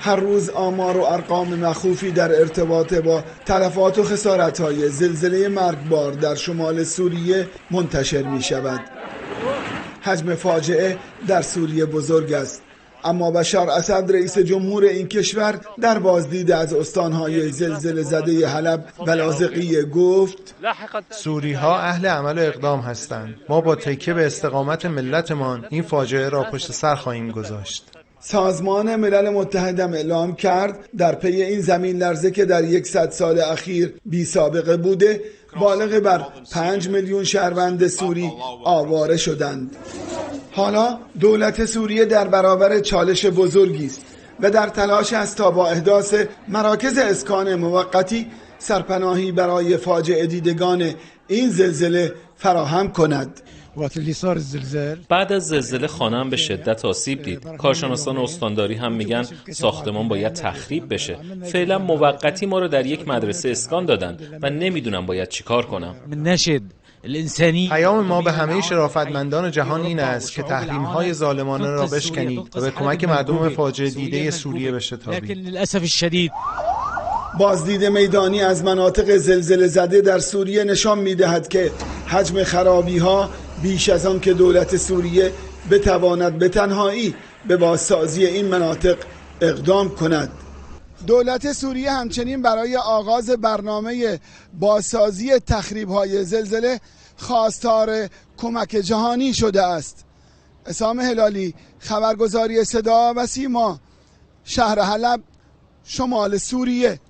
هر روز آمار و ارقام مخوفی در ارتباط با تلفات و خسارت‌های زلزله مرگبار در شمال سوریه منتشر می شود. حجم فاجعه در سوریه بزرگ است، اما بشار اسد رئیس جمهور این کشور در بازدید از استانهای زلزله زده حلب و لاذقیه گفت سوری‌ها اهل عمل و اقدام هستند. ما با تکیه به استقامت ملتمان این فاجعه را پشت سر خواهیم گذاشت. سازمان ملل متحد اعلام کرد در پی این زمین لرزه که در 100 سال اخیر بی سابقه بوده، بالغ بر 5 میلیون شهروند سوری آواره شدند. حالا دولت سوریه در برابر چالش بزرگی است و در تلاش است تا با احداث مراکز اسکان موقتی سرپناهی برای فاجعه دیدگان این زلزله فراهم کند. بعد از زلزله خانه‌ام به شدت آسیب دید. کارشناسان استانداری هم میگن ساختمان باید تخریب بشه. فعلا موقتی ما رو در یک مدرسه اسکان دادن و نمیدونم باید چیکار کنم. پیام ما به همه شرافتمندان جهان این است که تحریم‌های ظالمانه را بشکنید و به کمک مردم فاجعه دیده سوریه بشتابید. بازدید میدانی از مناطق زلزله زده در سوریه نشان می‌دهد که حجم خرابی‌ها بیش از آن که دولت سوریه بتواند به تنهایی به بازسازی این مناطق اقدام کند. دولت سوریه همچنین برای آغاز برنامه بازسازی تخریب‌های زلزله خواستار کمک جهانی شده است. عصام هلالی، خبرگزاری صدا و سیما، شهر حلب، شمال سوریه.